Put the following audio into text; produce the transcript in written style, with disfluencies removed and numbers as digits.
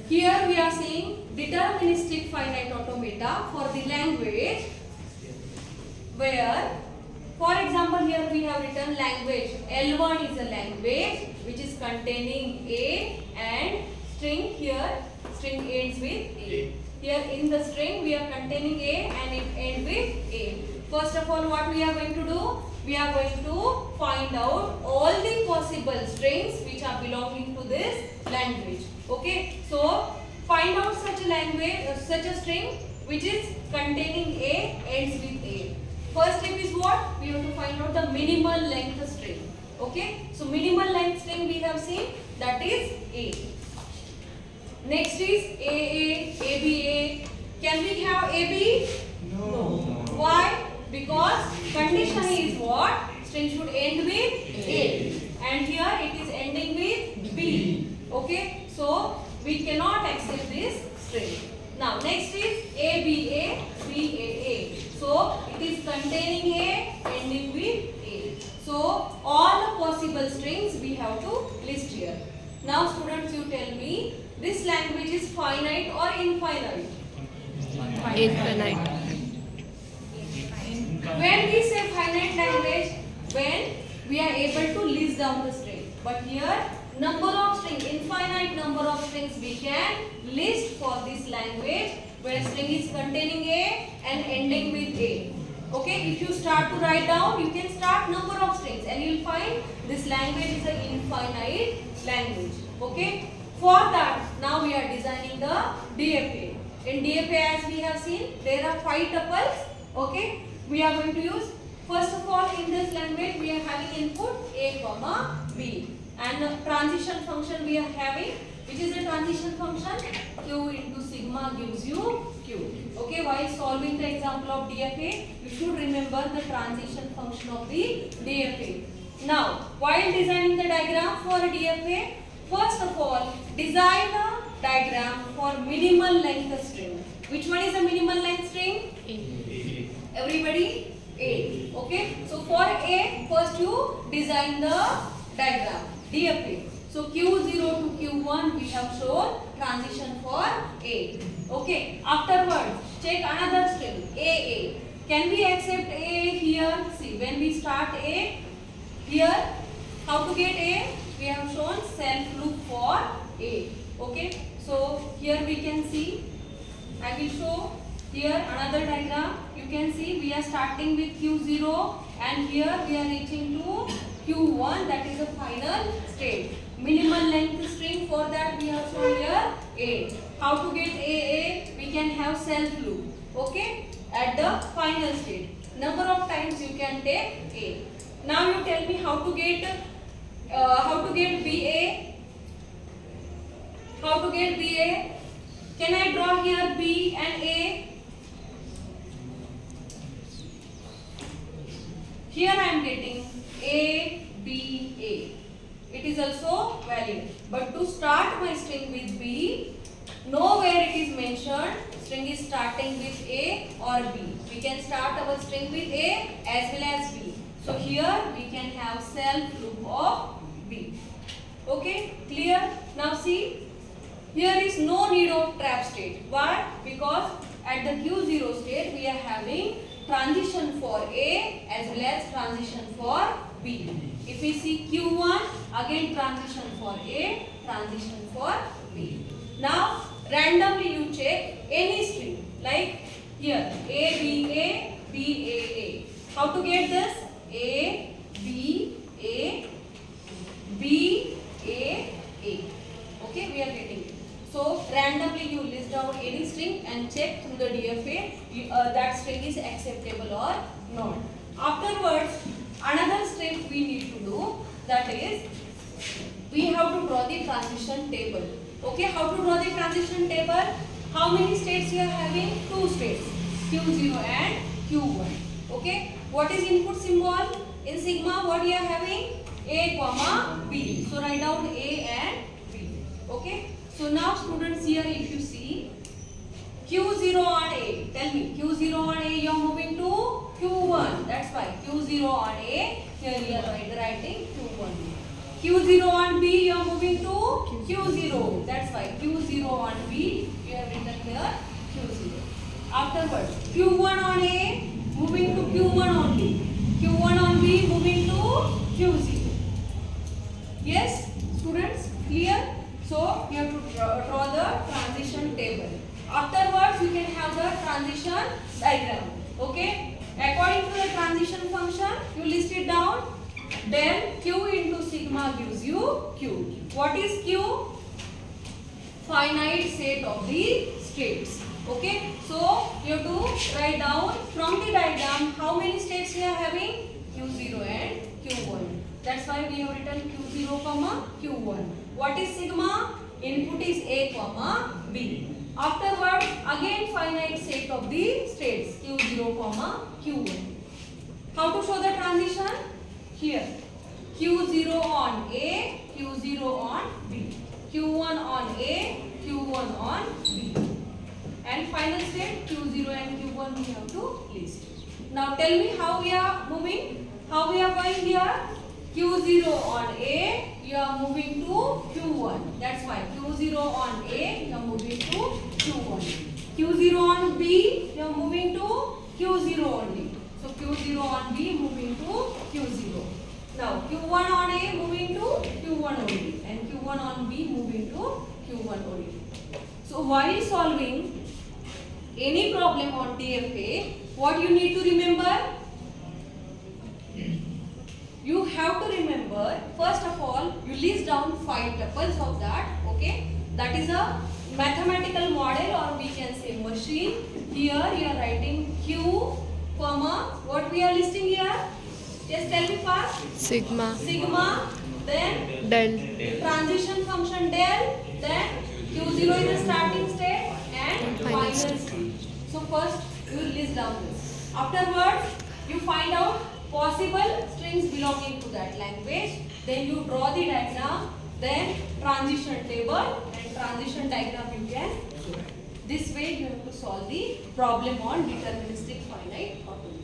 Here we are seeing deterministic finite automata for the language where, for example, here we have written language. L1 is a language which is containing A and string. Here string ends with A. Here in the string we are containing A and it ends with A. First of all, what we are going to do? We are going to find out all the possible strings which are belonging to this language. Okay, so find out such a language, such a string which is containing A, ends with A. First step is what? We have to find out the minimal length string. Okay, so minimal length string we have seen, that is A. Next is AA, ABA. Can we have AB? No. Why? Because condition is what? String should end with A. And here it is ending with B. Okay, so we cannot accept this string. Now next is ABA, BAA. So it is containing A, ending with A. So all the possible strings we have to list here. Now students, you tell me, this language is finite or infinite? Infinite. When we say finite language, when we are able to list down the string. But here number of strings, infinite number of strings we can list for this language where string is containing A and ending with A. Okay, if you start to write down, you can start number of strings and you will find this language is an infinite language. Okay, for that now we are designing the DFA. In DFA, as we have seen, there are 5 tuples. Okay, we are going to use, first of all, in this language we are having input A comma B, and the transition function we are having, which is a transition function, Q into sigma gives you Q. Okay, while solving the example of DFA, you should remember the transition function of the DFA. Now, while designing the diagram for DFA, first of all, design a diagram for minimal length string. Which one is a minimal length string? A. Everybody? A. Okay, so for A, first you design the diagram, DFA. So Q0 to Q1 we have shown transition for A. Okay, afterwards check another string, AA. Can we accept A here? See, when we start A, here, how to get A? We have shown self loop for A. Okay, so here we can see, I will show here another diagram. You can see we are starting with Q0 and here we are reaching to Q1, that is the final state. Minimal length string, for that we have shown here A. How to get AA? We can have self loop. Okay, at the final state. Number of times you can take A. Now you tell me how to get BA. How to get BA? Can I draw here B and A? Here I am getting A, B, A. It is also valid. But to start my string with B, nowhere it is mentioned string is starting with A or B. We can start our string with A as well as B. So here we can have self loop of B. Okay, clear? Now see, here is no need of trap state. Why? Because at the Q0 state we are having transition for A as well as transition for B. If we see Q1, again transition for A, transition for B. Now randomly you check any string, like here A, B, A, B, A, A. How to get this? A, B, A, B, A, A. Okay, we are getting it. So randomly you list down any string and check through the DFA that string is acceptable or not. Afterwards, another step we need to do, that is we have to draw the transition table. Okay, how to draw the transition table? How many states you are having? 2 states, Q0 and Q1. Okay, what is input symbol? In sigma, what you are having? A comma B. So write down A and B. Okay. So now students, here if you see Q0 on A, tell me Q0 on A you are moving to Q1. That's why Q0 on A, here you are writing Q1. Q0 on B, you are moving to Q0. That's why Q0 on B, you have written here Q0. Afterwards, Q1 on A, moving to Q1 on B. Q1 on B, moving to Q0. Yes, students, clear? So, you have to draw the transition table. Afterwards, you can have the transition diagram. Okay? According to the transition function, you list it down. Del Q into sigma gives you Q. What is Q? Finite set of the states. Okay? So, you have to write down from the diagram how many states we are having? Q0 and Q1. That's why we have written Q0, Q1. What is sigma? Input is A, B. Afterwards, again finite set of the states Q0, Q1. How to show the transition? Here. Q0 on A, Q0 on B. Q1 on A, Q1 on B. And final state Q0 and Q1 we have to list. Now tell me how we are moving. How we are going here? Q0 on A, you are moving to Q1. That's why Q0 on A, you are moving to Q1. Q0 on B, you are moving to Q0 only. So Q0 on B moving to Q0. Now Q1 on A moving to Q1 only. And Q1 on B moving to Q1 only. So while solving any problem on DFA, what you need to remember? You have to remember, first of all, you list down 5 tuples of that, okay? That is a mathematical model, or we can say machine. Here you are writing Q, comma, what we are listing here? Just tell me fast. Sigma. Sigma, then Del. transition function del, then Q0 is the starting state and final state. So first you list down this. Afterwards, you find out possible strings belonging to that language. Then you draw the diagram, then transition table and transition diagram you can show. This way you have to solve the problem on deterministic finite automata.